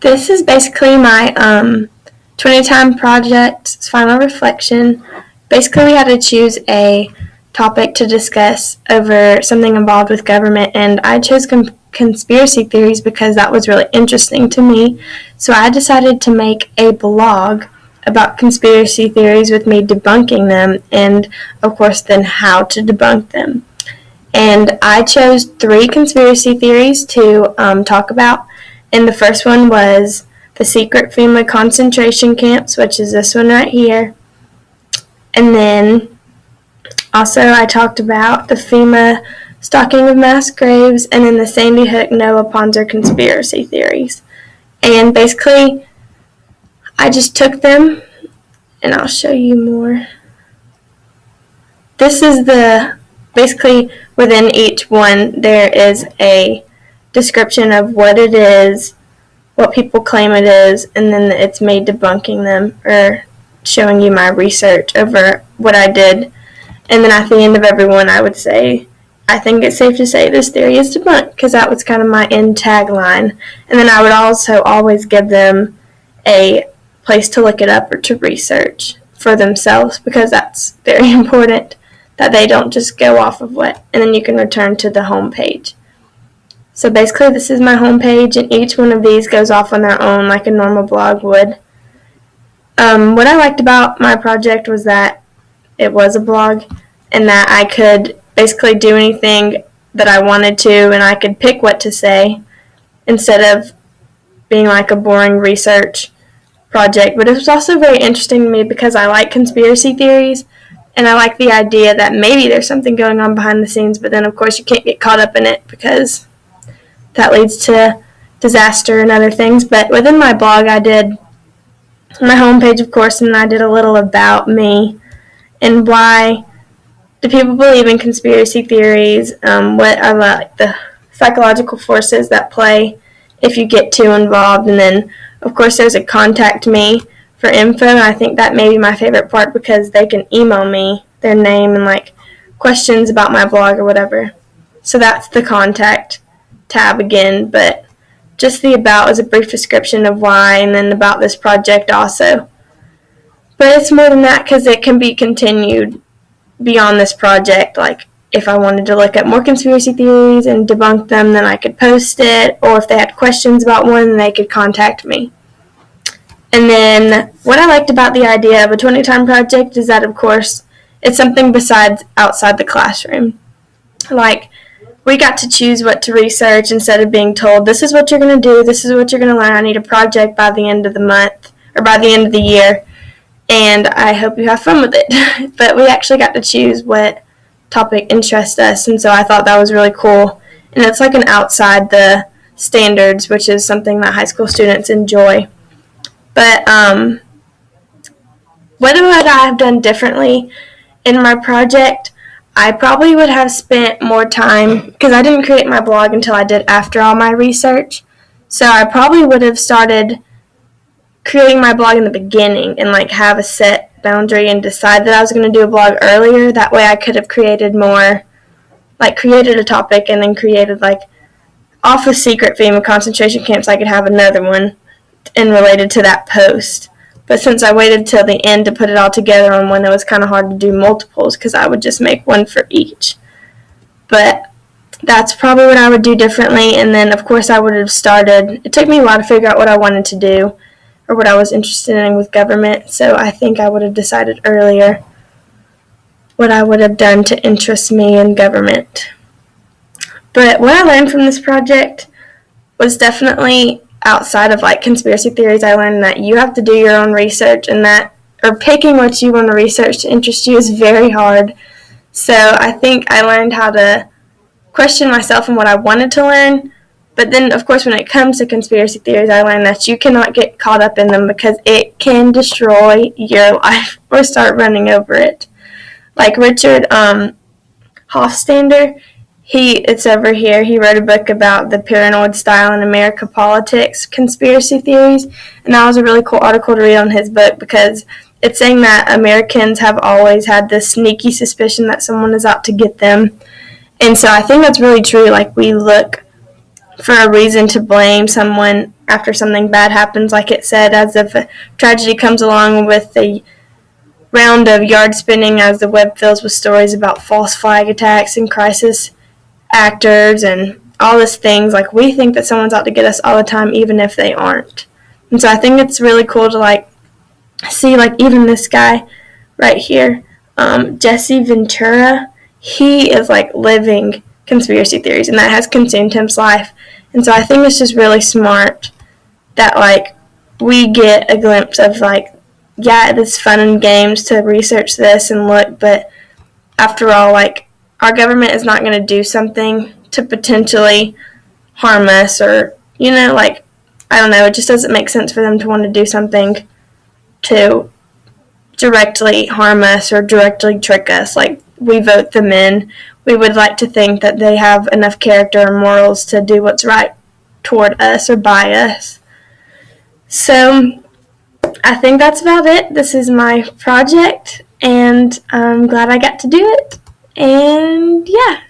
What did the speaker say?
This is basically my 20-time project's final reflection. Basically, we had to choose a topic to discuss over something involved with government, and I chose conspiracy theories because that was really interesting to me. So I decided to make a blog about conspiracy theories with me debunking them, and of course then how to debunk them. And I chose 3 conspiracy theories to talk about. And the first one was the secret FEMA concentration camps, which is this one right here. And then also I talked about the FEMA stalking of mass graves, and then the Sandy Hook Noah Ponzer conspiracy theories. And basically, I just took them, and I'll show you more. This is basically within each one there is a description of what it is, what people claim it is, and then it's me debunking them or showing you my research over what I did. And then at the end of every one I would say, I think it's safe to say this theory is debunked, because that was kind of my end tagline. And then I would also always give them a place to look it up or to research for themselves, because that's very important that they don't just go off of what, and then you can return to the home page. So basically this is my home page, and each one of these goes off on their own like a normal blog would. What I liked about my project was that it was a blog, and that I could basically do anything that I wanted to, and I could pick what to say instead of being like a boring research project. But it was also very interesting to me because I like conspiracy theories, and I like the idea that maybe there's something going on behind the scenes, but then of course you can't get caught up in it because that leads to disaster and other things. But within my blog I did my homepage, of course, and I did a little about me and why do people believe in conspiracy theories, what are the psychological forces that play if you get too involved. And then of course there's a contact me for info, and I think that may be my favorite part because they can email me their name and like questions about my blog or whatever. So that's the contact tab again, but just the about is a brief description of why, and then about this project also. But it's more than that because it can be continued beyond this project. Like if I wanted to look up more conspiracy theories and debunk them, then I could post it, or if they had questions about one, then they could contact me. And then what I liked about the idea of a 20-time project is that, of course, it's something besides outside the classroom. Like, we got to choose what to research instead of being told, this is what you're going to do, this is what you're going to learn, I need a project by the end of the month, or by the end of the year, and I hope you have fun with it. But we actually got to choose what topic interests us, and so I thought that was really cool. And it's like an outside the standards, which is something that high school students enjoy. But what would I have done differently in my project? I probably would have spent more time, because I didn't create my blog until I did after all my research. So I probably would have started creating my blog in the beginning and like have a set boundary and decide that I was going to do a blog earlier. That way I could have created more, like created a topic and then created like off of secret FEMA concentration camps, I could have another one and related to that post. But since I waited till the end to put it all together on one, it was kind of hard to do multiples because I would just make one for each. But that's probably what I would do differently. And then of course I would have started, it took me a while to figure out what I wanted to do or what I was interested in with government, so I think I would have decided earlier what I would have done to interest me in government. But what I learned from this project was definitely outside of like conspiracy theories. I learned that you have to do your own research, and that, or picking what you want to research to interest you is very hard. So I think I learned how to question myself and what I wanted to learn. But then, of course, when it comes to conspiracy theories, I learned that you cannot get caught up in them because it can destroy your life or start running over it. Like Richard Hofstadter, it's over here, he wrote a book about the paranoid style in America politics, conspiracy theories, and that was a really cool article to read on his book because it's saying that Americans have always had this sneaky suspicion that someone is out to get them. And so I think that's really true. Like, we look for a reason to blame someone after something bad happens, like it said, as if a tragedy comes along with a round of yard spinning as the web fills with stories about false flag attacks and crisis actors and all these things. Like, we think that someone's out to get us all the time, even if they aren't. And so I think it's really cool to, like, see, like, even this guy right here, Jesse Ventura, he is, like, living conspiracy theories, and that has consumed his life. And so I think it's just really smart that, like, we get a glimpse of, like, yeah, it's fun and games to research this and look, but after all, like, our government is not going to do something to potentially harm us, or, you know, like, I don't know, it just doesn't make sense for them to want to do something to directly harm us or directly trick us. Like, we vote them in. We would like to think that they have enough character and morals to do what's right toward us or by us. So I think that's about it. This is my project, and I'm glad I got to do it. And yeah.